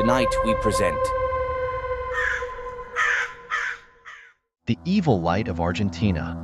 Tonight we present The Evil Light of Argentina.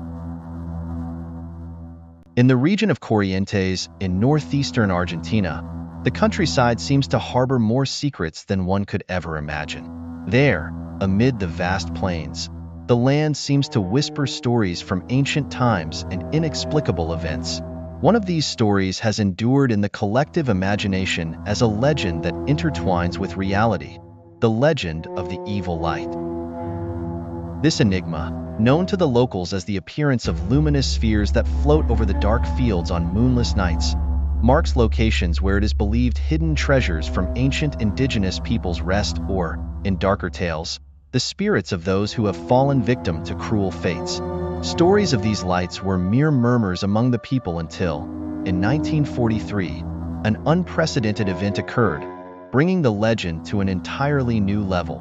In the region of Corrientes in northeastern Argentina, the countryside seems to harbor more secrets than one could ever imagine. There, amid the vast plains, the land seems to whisper stories from ancient times and inexplicable events. One of these stories has endured in the collective imagination as a legend that intertwines with reality, the legend of the Evil Light. This enigma, known to the locals as the appearance of luminous spheres that float over the dark fields on moonless nights, marks locations where it is believed hidden treasures from ancient indigenous peoples rest or, in darker tales, the spirits of those who have fallen victim to cruel fates. Stories of these lights were mere murmurs among the people until, in 1943, an unprecedented event occurred, bringing the legend to an entirely new level.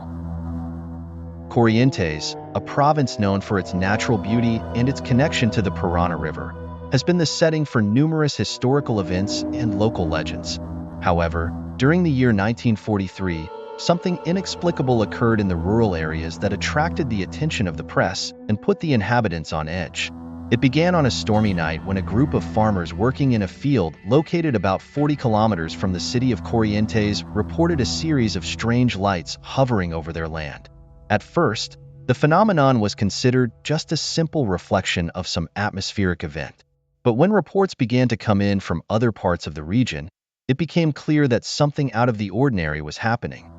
Corrientes, a province known for its natural beauty and its connection to the Parana River, has been the setting for numerous historical events and local legends. However, during the year 1943, something inexplicable occurred in the rural areas that attracted the attention of the press and put the inhabitants on edge. It began on a stormy night when a group of farmers working in a field located about 40 kilometers from the city of Corrientes reported a series of strange lights hovering over their land. At first, the phenomenon was considered just a simple reflection of some atmospheric event. But when reports began to come in from other parts of the region, it became clear that something out of the ordinary was happening.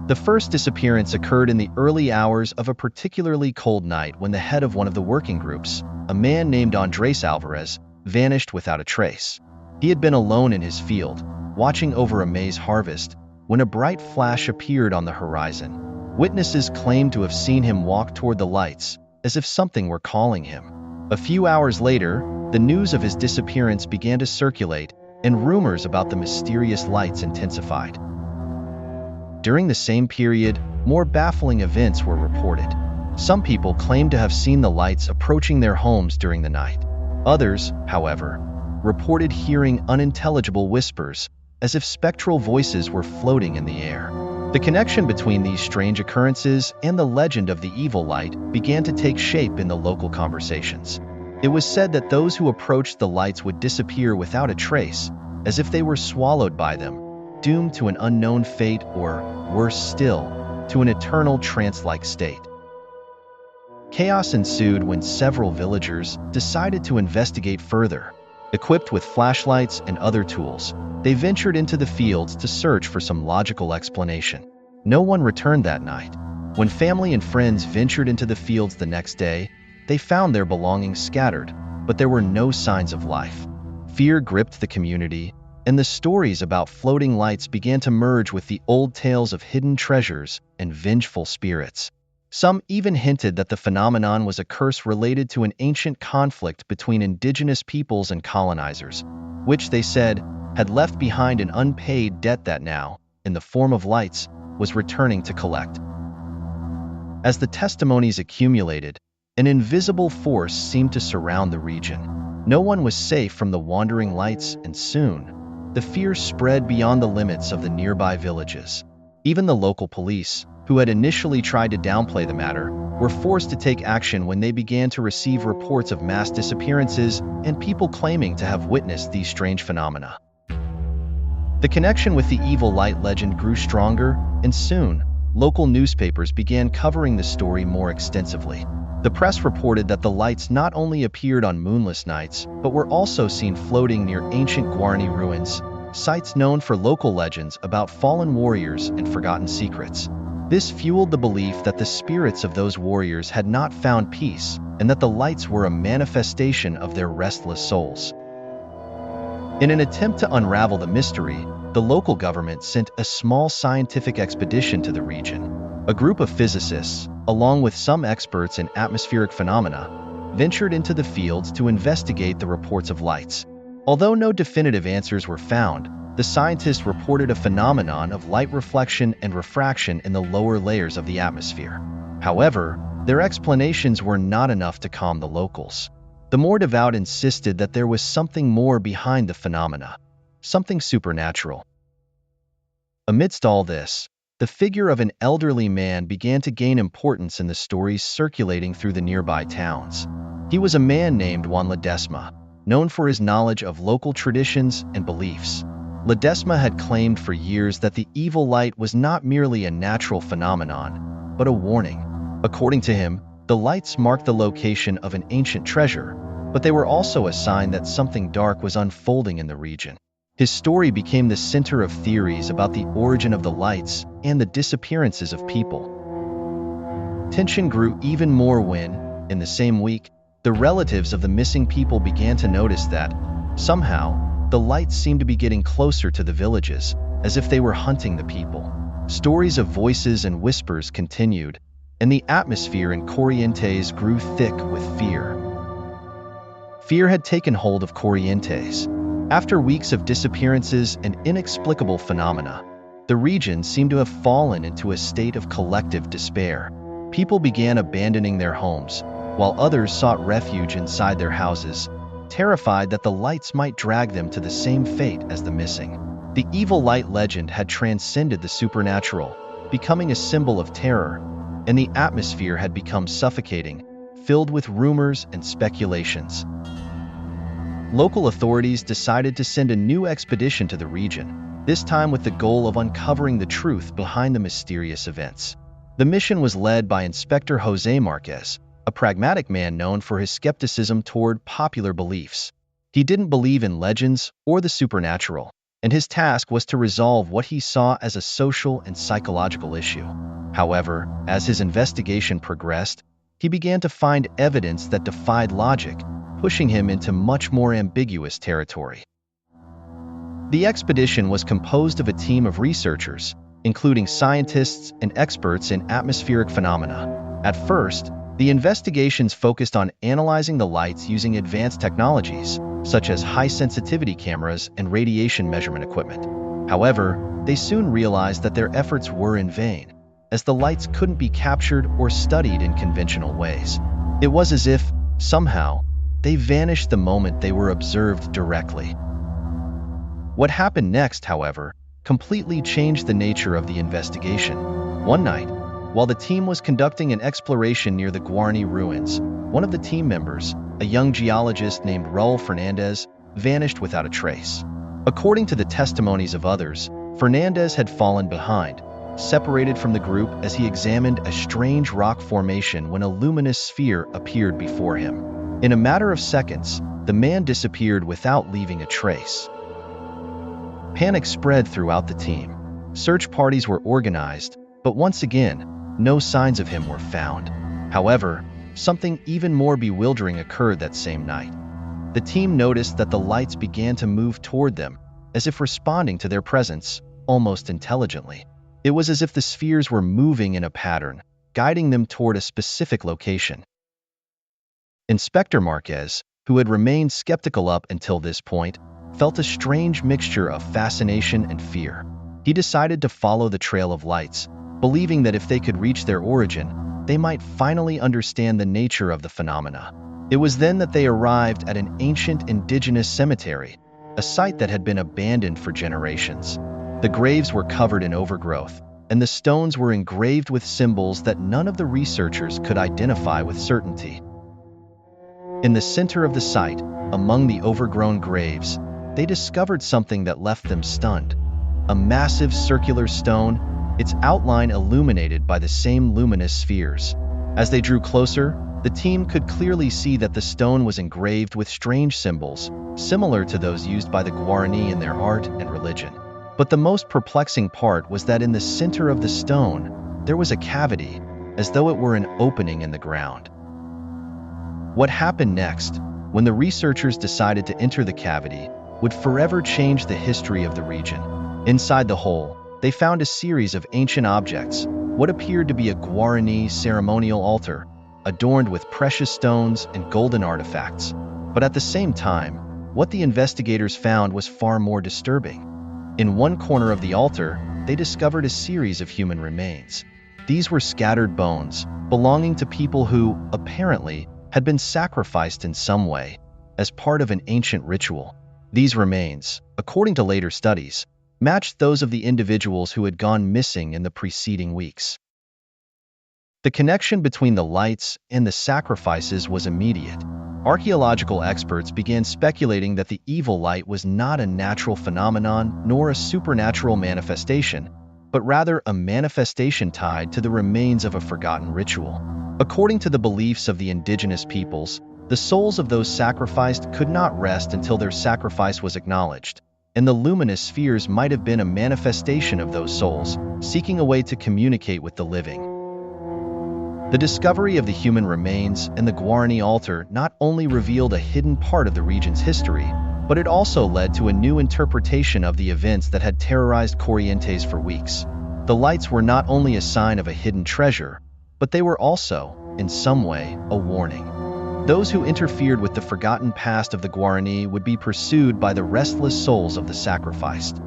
The first disappearance occurred in the early hours of a particularly cold night when the head of one of the working groups, a man named Andres Alvarez, vanished without a trace. He had been alone in his field, watching over a maize harvest, when a bright flash appeared on the horizon. Witnesses claimed to have seen him walk toward the lights, as if something were calling him. A few hours later, the news of his disappearance began to circulate, and rumors about the mysterious lights intensified. During the same period, more baffling events were reported. Some people claimed to have seen the lights approaching their homes during the night. Others, however, reported hearing unintelligible whispers, as if spectral voices were floating in the air. The connection between these strange occurrences and the legend of the evil light began to take shape in the local conversations. It was said that those who approached the lights would disappear without a trace, as if they were swallowed by them, doomed to an unknown fate or, worse still, to an eternal trance-like state. Chaos ensued when several villagers decided to investigate further. Equipped with flashlights and other tools, they ventured into the fields to search for some logical explanation. No one returned that night. When family and friends ventured into the fields the next day, they found their belongings scattered, but there were no signs of life. Fear gripped the community, and the stories about floating lights began to merge with the old tales of hidden treasures and vengeful spirits. Some even hinted that the phenomenon was a curse related to an ancient conflict between indigenous peoples and colonizers, which they said had left behind an unpaid debt that now, in the form of lights, was returning to collect. As the testimonies accumulated, an invisible force seemed to surround the region. No one was safe from the wandering lights, and soon, the fear spread beyond the limits of the nearby villages. Even the local police, who had initially tried to downplay the matter, were forced to take action when they began to receive reports of mass disappearances and people claiming to have witnessed these strange phenomena. The connection with the evil light legend grew stronger, and soon, local newspapers began covering the story more extensively. The press reported that the lights not only appeared on moonless nights, but were also seen floating near ancient Guarani ruins, sites known for local legends about fallen warriors and forgotten secrets. This fueled the belief that the spirits of those warriors had not found peace, and that the lights were a manifestation of their restless souls. In an attempt to unravel the mystery, the local government sent a small scientific expedition to the region. A group of physicists, along with some experts in atmospheric phenomena, ventured into the fields to investigate the reports of lights. Although no definitive answers were found, the scientists reported a phenomenon of light reflection and refraction in the lower layers of the atmosphere. However, their explanations were not enough to calm the locals. The more devout insisted that there was something more behind the phenomena, something supernatural. Amidst all this, the figure of an elderly man began to gain importance in the stories circulating through the nearby towns. He was a man named Juan Ledesma, known for his knowledge of local traditions and beliefs. Ledesma had claimed for years that the evil light was not merely a natural phenomenon, but a warning. According to him, the lights marked the location of an ancient treasure, but they were also a sign that something dark was unfolding in the region. His story became the center of theories about the origin of the lights and the disappearances of people. Tension grew even more when, in the same week, the relatives of the missing people began to notice that, somehow, the lights seemed to be getting closer to the villages, as if they were hunting the people. Stories of voices and whispers continued, and the atmosphere in Corrientes grew thick with fear. Fear had taken hold of Corrientes. After weeks of disappearances and inexplicable phenomena, the region seemed to have fallen into a state of collective despair. People began abandoning their homes, while others sought refuge inside their houses, terrified that the lights might drag them to the same fate as the missing. The evil light legend had transcended the supernatural, becoming a symbol of terror, and the atmosphere had become suffocating, filled with rumors and speculations. Local authorities decided to send a new expedition to the region, this time with the goal of uncovering the truth behind the mysterious events. The mission was led by Inspector José Marquez, a pragmatic man known for his skepticism toward popular beliefs. He didn't believe in legends or the supernatural, and his task was to resolve what he saw as a social and psychological issue. However, as his investigation progressed, he began to find evidence that defied logic, pushing him into much more ambiguous territory. The expedition was composed of a team of researchers, including scientists and experts in atmospheric phenomena. At first, the investigations focused on analyzing the lights using advanced technologies, such as high-sensitivity cameras and radiation measurement equipment. However, they soon realized that their efforts were in vain, as the lights couldn't be captured or studied in conventional ways. It was as if, somehow, they vanished the moment they were observed directly. What happened next, however, completely changed the nature of the investigation. One night, while the team was conducting an exploration near the Guarani ruins, one of the team members, a young geologist named Raul Fernandez, vanished without a trace. According to the testimonies of others, Fernandez had fallen behind, separated from the group as he examined a strange rock formation when a luminous sphere appeared before him. In a matter of seconds, the man disappeared without leaving a trace. Panic spread throughout the team. Search parties were organized, but once again, no signs of him were found. However, something even more bewildering occurred that same night. The team noticed that the lights began to move toward them, as if responding to their presence, almost intelligently. It was as if the spheres were moving in a pattern, guiding them toward a specific location. Inspector Marquez, who had remained skeptical up until this point, felt a strange mixture of fascination and fear. He decided to follow the trail of lights, believing that if they could reach their origin, they might finally understand the nature of the phenomena. It was then that they arrived at an ancient indigenous cemetery, a site that had been abandoned for generations. The graves were covered in overgrowth, and the stones were engraved with symbols that none of the researchers could identify with certainty. In the center of the site, among the overgrown graves, they discovered something that left them stunned. A massive circular stone, its outline illuminated by the same luminous spheres. As they drew closer, the team could clearly see that the stone was engraved with strange symbols, similar to those used by the Guarani in their art and religion. But the most perplexing part was that in the center of the stone, there was a cavity, as though it were an opening in the ground. What happened next, when the researchers decided to enter the cavity, would forever change the history of the region. Inside the hole, they found a series of ancient objects, what appeared to be a Guarani ceremonial altar, adorned with precious stones and golden artifacts. But at the same time, what the investigators found was far more disturbing. In one corner of the altar, they discovered a series of human remains. These were scattered bones, belonging to people who, apparently, had been sacrificed in some way, as part of an ancient ritual. These remains, according to later studies, matched those of the individuals who had gone missing in the preceding weeks. The connection between the lights and the sacrifices was immediate. Archaeological experts began speculating that the evil light was not a natural phenomenon nor a supernatural manifestation, but rather a manifestation tied to the remains of a forgotten ritual. According to the beliefs of the indigenous peoples, the souls of those sacrificed could not rest until their sacrifice was acknowledged, and the luminous spheres might have been a manifestation of those souls, seeking a way to communicate with the living. The discovery of the human remains and the Guarani altar not only revealed a hidden part of the region's history, but it also led to a new interpretation of the events that had terrorized Corrientes for weeks. The lights were not only a sign of a hidden treasure, but they were also, in some way, a warning. Those who interfered with the forgotten past of the Guarani would be pursued by the restless souls of the sacrificed.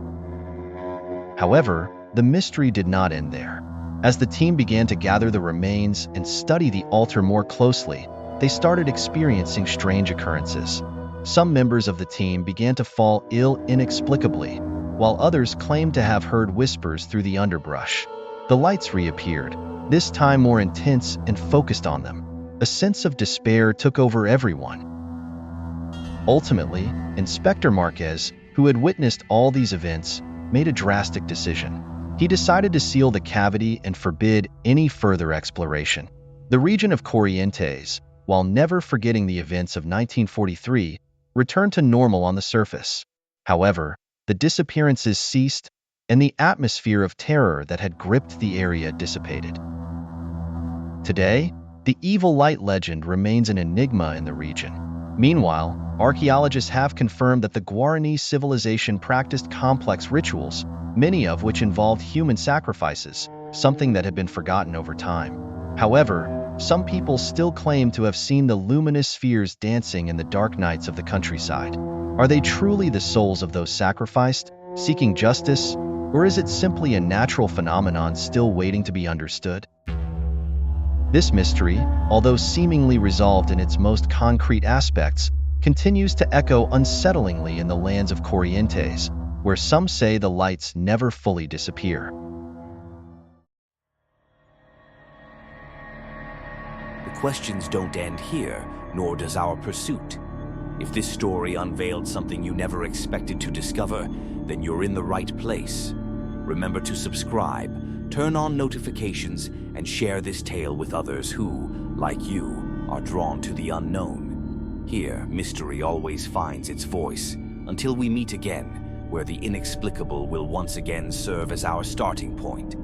However, the mystery did not end there. As the team began to gather the remains and study the altar more closely, they started experiencing strange occurrences. Some members of the team began to fall ill inexplicably, while others claimed to have heard whispers through the underbrush. The lights reappeared, this time more intense and focused on them. A sense of despair took over everyone. Ultimately, Inspector Marquez, who had witnessed all these events, made a drastic decision. He decided to seal the cavity and forbid any further exploration. The region of Corrientes, while never forgetting the events of 1943, returned to normal on the surface. However, the disappearances ceased, and the atmosphere of terror that had gripped the area dissipated. Today, the evil light legend remains an enigma in the region. Meanwhile, archaeologists have confirmed that the Guarani civilization practiced complex rituals, many of which involved human sacrifices, something that had been forgotten over time. However, some people still claim to have seen the luminous spheres dancing in the dark nights of the countryside. Are they truly the souls of those sacrificed, seeking justice, or is it simply a natural phenomenon still waiting to be understood? This mystery, although seemingly resolved in its most concrete aspects, continues to echo unsettlingly in the lands of Corrientes, where some say the lights never fully disappear. The questions don't end here, nor does our pursuit. If this story unveiled something you never expected to discover, then you're in the right place. Remember to subscribe, turn on notifications, and share this tale with others who, like you, are drawn to the unknown. Here, mystery always finds its voice, until we meet again, where the inexplicable will once again serve as our starting point.